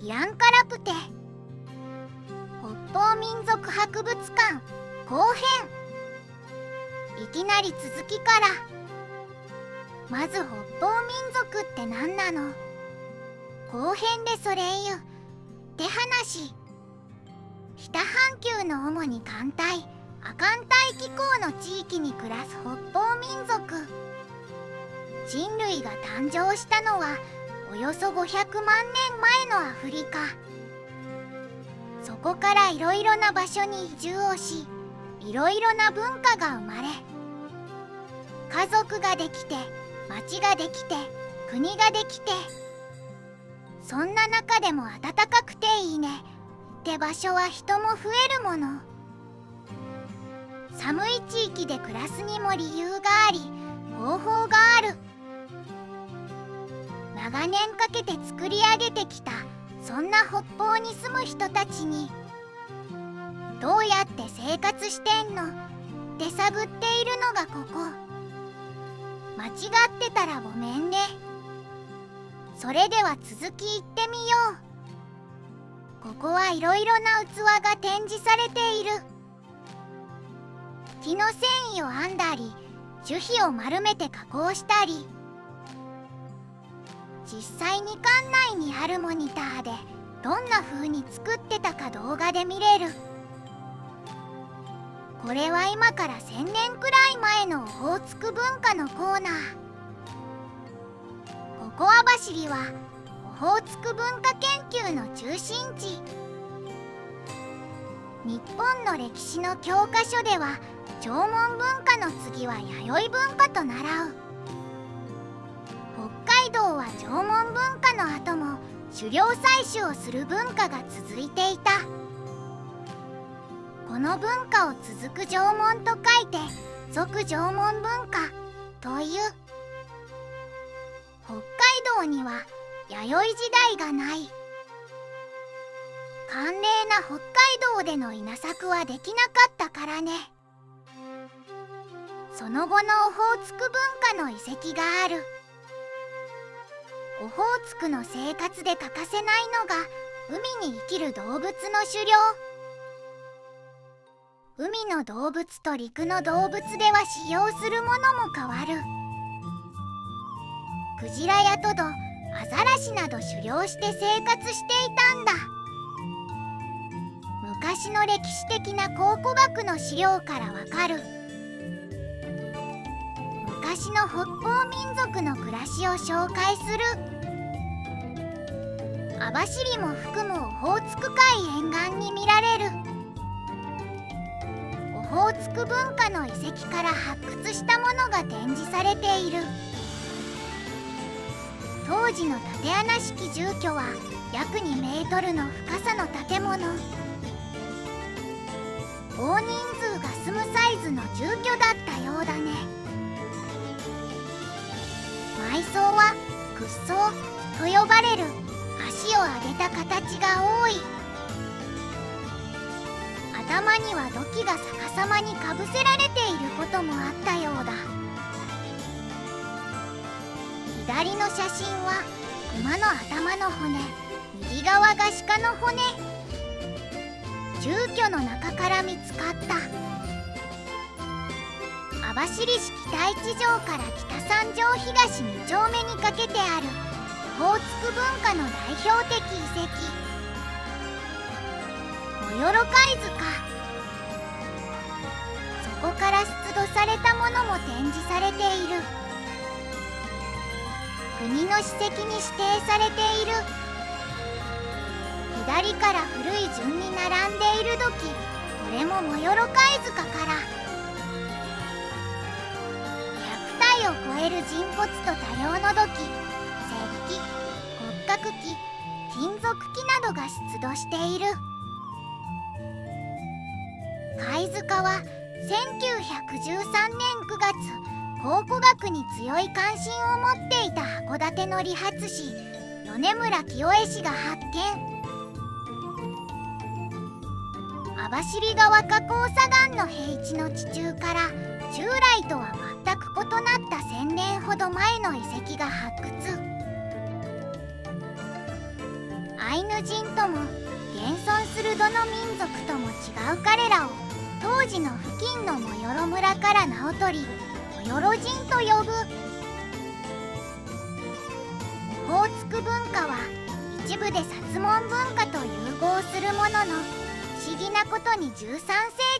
イランカラプテ北方民族博物館後編。いきなり続きから。まず北方民族って何なの？後編でそれ言うって話。北半球の主に寒帯亜寒帯気候の地域に暮らす北方民族。人類が誕生したのはおよそ500万年前のアフリカ。そこからいろいろな場所に移住をし、いろいろな文化が生まれ、家族ができて、町ができて、国ができて、そんな中でも暖かくていいねって場所は人も増えるもの。寒い地域で暮らすにも理由があり、方法がある。長年かけて作り上げてきたそんな北方に住む人たちに、どうやって生活してんのって探っているのがここ。間違ってたらごめんね。それでは続き言ってみよう。ここはいろいろな器が展示されている。木の繊維を編んだり、樹皮を丸めて加工したり、実際に館内にあるモニターでどんな風に作ってたか動画で見れる。これは今から1000年くらい前のオホーツク文化のコーナー。ここ網走はオホーツク文化研究の中心地。日本の歴史の教科書では縄文文化の次は弥生文化と習う。北海道は縄文文化の後も狩猟採取をする文化が続いていた。この文化を続く縄文と書いて続縄文文化という。北海道には弥生時代がない。寒冷な北海道での稲作はできなかったからね。その後のオホーツク文化の遺跡がある。オホーツクの生活で欠かせないのが海に生きる動物の狩猟。海の動物と陸の動物では使用するものも変わる。クジラやトド、アザラシなど狩猟して生活していたんだ。昔の歴史的な考古学の資料からわかる。昔の北方民族の暮らしを紹介する。網走も含むオホーツク海沿岸に見られる。オホーツク文化の遺跡から発掘したものが展示されている。当時の竪穴式住居は約2メートルの深さの建物。大人数が住むサイズの住居だったようだね。埋葬は屈葬と呼ばれる足を上げた形が多い。頭には土器が逆さまにかぶせられていることもあったようだ。左の写真は馬の頭の骨、右側が鹿の骨。住居の中から見つかった。網走式太一城から北三条東2丁目にかけてあるオホーツク文化の代表的遺跡、モヨロカイ塚。そこから出土されたものも展示されている。国の史跡に指定されている。左から古い順に並んでいる土器、これもモヨロカイ塚から。100体を超える人骨と多量の土器、石器、骨格器、金属器などが出土している。貝塚は1913年9月考古学に強い関心を持っていた函館の理髪師米村清江氏が発見。網走川河口左岸の平地の地中から従来とは全く異なった1000年ほど前の遺跡が発掘。アイヌ人とも現存するどの民族とも違う彼らを当時の付近のモヨロ村から名を取りモヨロ人と呼ぶ。オホーツク文化は一部で薩門文化と融合するものの不思議なことに13世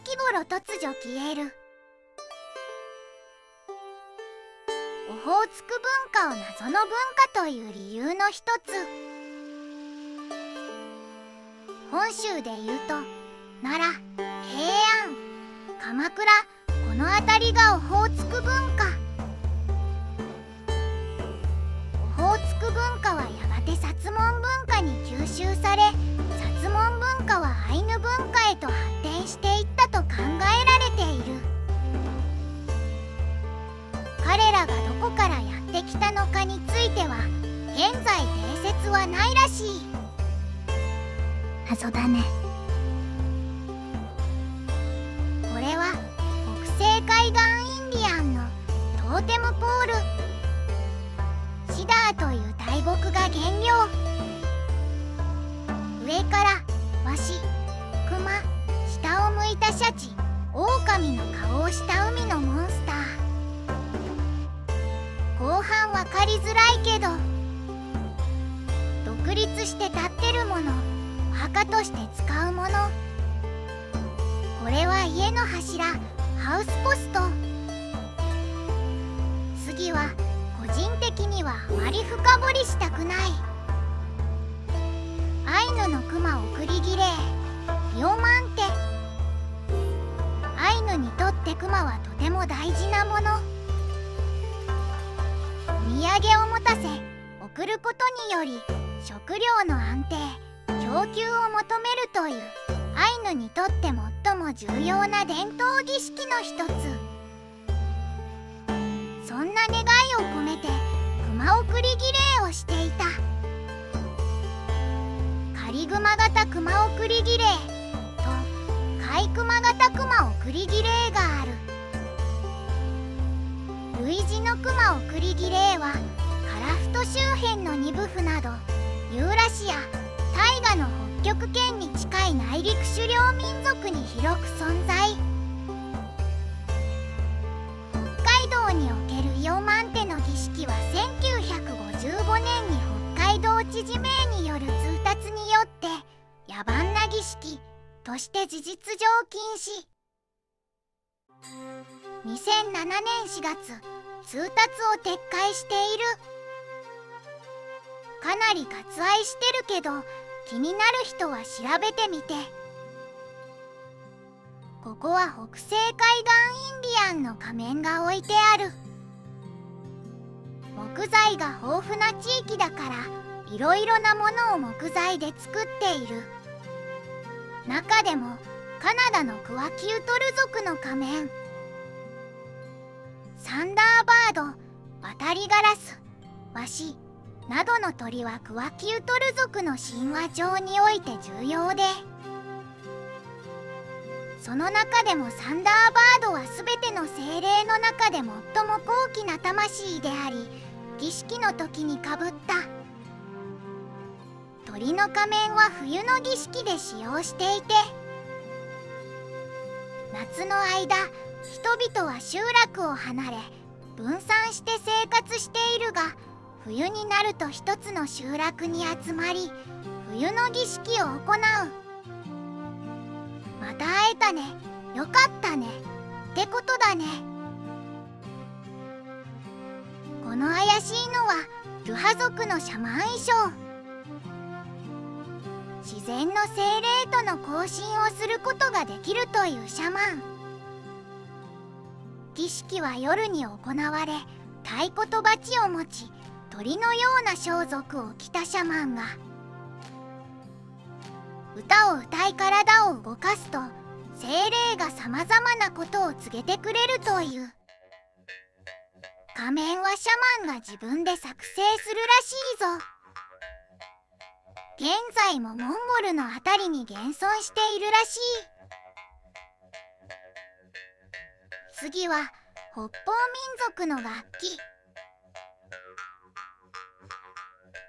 紀頃突如消える。オホーツク文化を謎の文化という理由の一つ。本州でいうと奈良、平安、鎌倉、この辺りがオホーツク文化。オホーツク文化はやがて薩門文化に吸収され、薩門文化はアイヌ文化へと発展していったと考えられている。彼らがどこからやってきたのかについては現在定説はないらしい。謎だね。これは北西海岸インディアンのトーテムポール。シダーという大木が原料。上からワシ、クマ、下を向いたシャチ、オオカミの顔をした海のモンスター。後半わかりづらいけど独立して立ってるもの、お墓として使うもの。これは家の柱、ハウスポスト。次は個人的にはあまり深掘りしたくない。アイヌのクマ送り儀礼、イオマンテ。アイヌにとってクマはとても大事なもの。お土産を持たせ送ることにより食料の安定、供給を求めるというアイヌにとって最も重要な伝統儀式の一つ。そんな願いを込めて熊送り儀礼をしていた。仮熊型熊送り儀礼と貝熊型熊送り儀礼がある。類似の熊送り儀礼はカラフト周辺のニブフなどユーラシア、大河の北極圏に近い内陸狩猟民族に広く存在。北海道におけるイオマンテの儀式は1955年に北海道知事命による通達によって野蛮な儀式として事実上禁止。2007年4月、通達を撤回している。かなり割愛してるけど気になる人は調べてみて。ここは北西海岸インディアンの仮面が置いてある。木材が豊富な地域だからいろいろなものを木材で作っている。中でもカナダのクワキウトル族の仮面、サンダーバード、ワタリガラス、ワシなどの鳥はクワキウトル族の神話上において重要で、その中でもサンダーバードは全ての精霊の中で最も高貴な魂であり、儀式の時にかぶった鳥の仮面は冬の儀式で使用していて、夏の間人々は集落を離れ分散して生活しているが、冬になると一つの集落に集まり冬の儀式を行う。また会えたね、よかったねってことだね。この怪しいのはルハ族のシャマン衣装。自然の精霊との交信をすることができるというシャマン。儀式は夜に行われ、太鼓とバチを持ち鳥のような装束を着たシャマンが歌を歌い体を動かすと精霊がさまざまなことを告げてくれるという。仮面はシャマンが自分で作成するらしいぞ。現在もモンゴルのあたりに現存しているらしい。次は北方民族の楽器。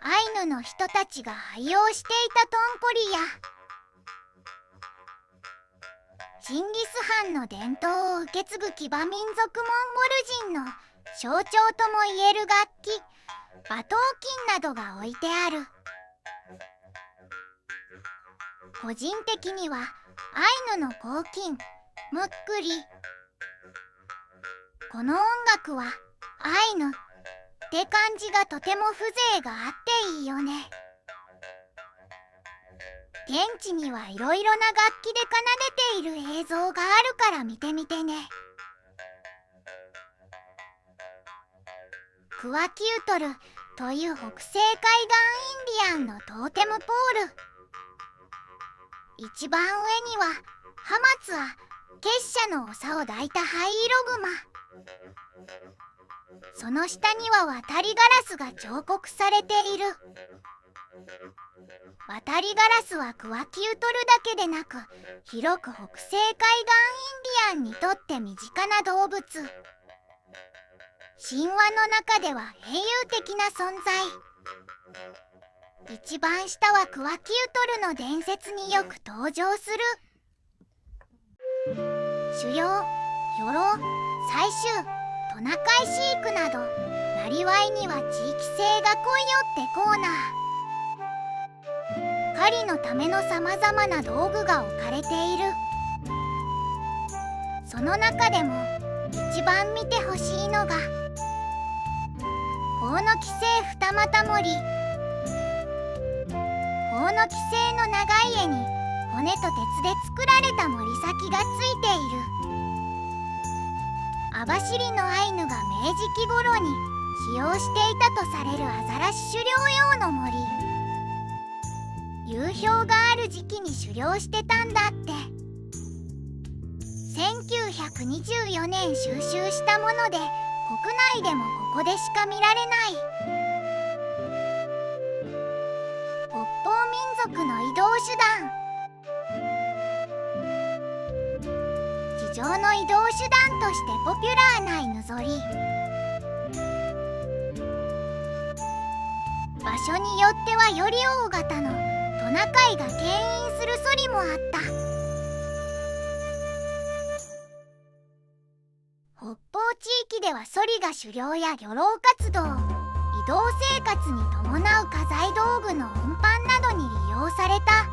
アイヌの人たちが愛用していたトンコリやチンギス・ハンの伝統を受け継ぐ騎馬民族モンゴル人の象徴ともいえる楽器馬頭琴などが置いてある。個人的にはアイヌの黄金ムックリ、この音楽はアイヌって感じがとても風情があっていいよね。現地にはいろいろな楽器で奏でている映像があるから見てみてね。クワキウトルという北西海岸インディアンのトーテムポール。一番上にはハマツア、結社の長を抱いた灰色グマ。その下には渡りガラスが彫刻されている。渡りガラスはクワキウトルだけでなく広く北西海岸インディアンにとって身近な動物。神話の中では英雄的な存在。一番下はクワキウトルの伝説によく登場する。狩猟、漁労、採集、トナカイ飼育などなりわいには地域性が濃いよってコーナー。狩りのためのさまざまな道具が置かれている。その中でも一番見てほしいのが法の規制二股盛り。法の規制の長い柄に骨と鉄で作られた盛り先がついている。網走のアイヌが明治期頃に使用していたとされるアザラシ狩猟用の森。流氷がある時期に狩猟してたんだって。1924年収集したもので国内でもここでしか見られない。北方民族の移動手段。地上の移動手段としてポピュラーな犬ぞり。場所によってはより大型のトナカイが牽引するソリもあった。北方地域ではソリが狩猟や漁労活動、移動生活に伴う家財道具の運搬などに利用された。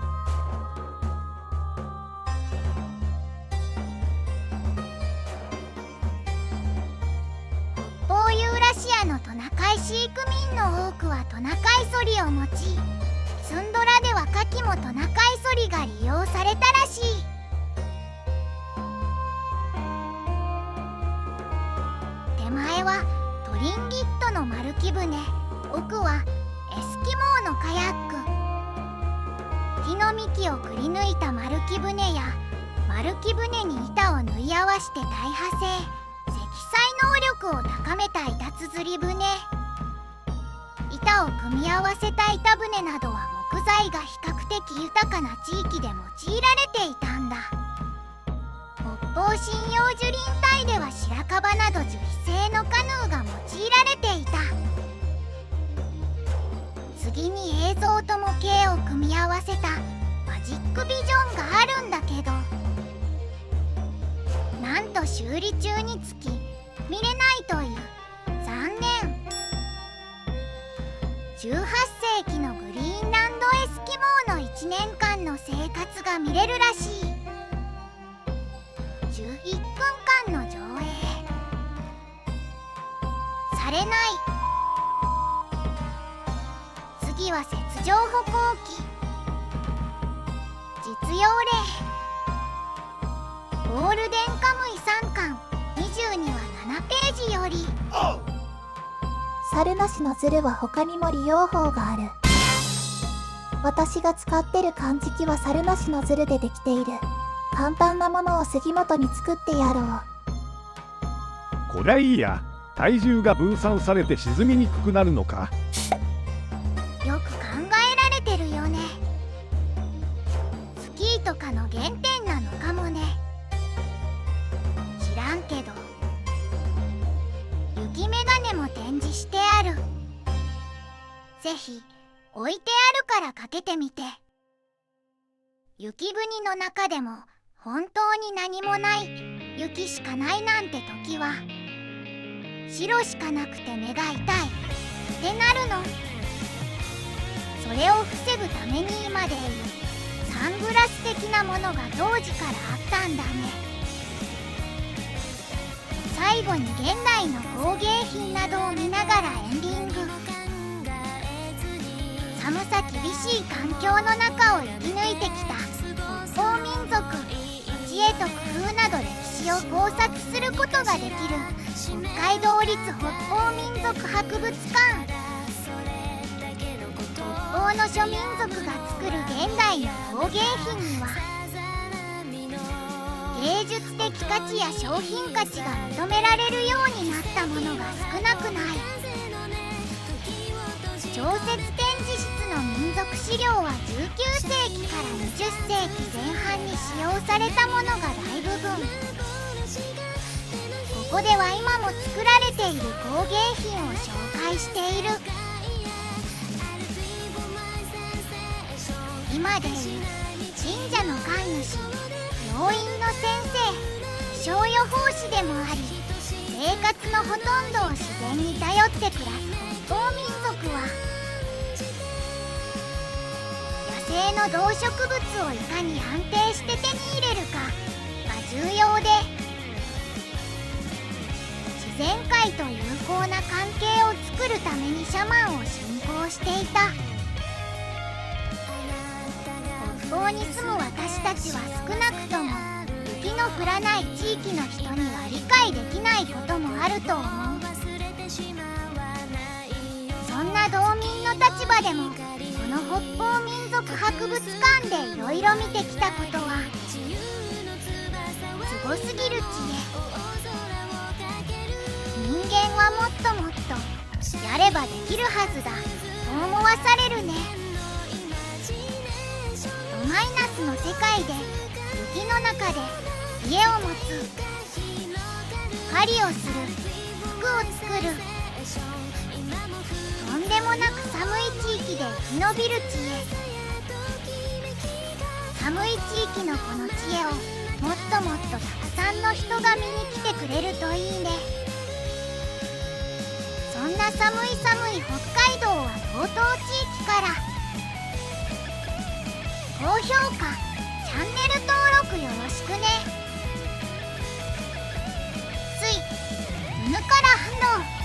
北方ユーラシアのトナカイ飼育民の多くはトナカイソリを用い、ツンドラではカキもトナカイソリが利用されたらしい。手前はトリンギットの丸木舟、奥はエスキモーのカヤック。木の幹をくり抜いた丸木舟や丸木舟に板を縫い合わせて大破性、積載能力を高めた板綴り舟。板を組み合わせた板舟などは木材が比較的豊かな地域で用いられていたんだ。北方針葉樹林帯では白樺など樹皮製のカヌーが用いられていた。次に映像と模型を組み合わせたマジックビジョンがあるんだけど、なんと修理中につき見れないという。残念。18世紀のグリーンランドエスキモーの1年間の生活が見れるらしい。11分間の上映されない。次は雪上歩行機。実用例ゴールデンカムイ3巻22話7ページより。猿なしのズルは他にも利用法がある。私が使ってる漢字機は猿なしのズルでできている。簡単なものを杉本に作ってやろう。こりゃいいや。体重が分散されて沈みにくくなるのか。よく考えられてるよね。スキーとかの原点なのかもね。知らんけど雪メガネも展示してある。ぜひ置いてあるからかけてみて。雪国の中でも本当に何もない雪しかないなんて時は白しかなくて目が痛いってなるの。それを防ぐために今でいうサングラス的なものが当時からあったんだね。最後に現代の工芸品などを見ながらエンディング。寒さ厳しい環境の中を生き抜いてきた北方民族知恵と工夫など歴史を考察することができる北海道立北方民族博物館。北方の諸民族が作る現代の工芸品には芸術的価値や商品価値が認められるようになったものが少なくない。常設展示室の民族資料は19世紀から20世紀前半に使用されたものが大部分。ここでは今も作られている工芸品を紹介している。今でいう神社の神主、病院の先生、気象予報士でもあり、生活のほとんどを自然に頼って暮らす北方民族は野生の動植物をいかに安定して手に入れるかが重要で、自然界と友好な関係を作るためにシャマンを信仰していた。北方に住む私たちは少なくとも雪の降らない地域の人には理解できないこともあると思う。そんな道民の立場でもこの北方民族博物館でいろいろ見てきたことはすごすぎる知恵。人間はもっともっとやればできるはずだと思わされるね。ドマイナスの世界で雪の中で家を持つ、狩りをする、服を作る、とんでもなく寒い地域で生き延びる知恵。寒い地域のこの知恵をもっともっとたくさんの人が見に来てくれるといいね。そんな寒い寒い北海道は道東地域から高評価、チャンネル登録よろしくね。つい、犬から反応。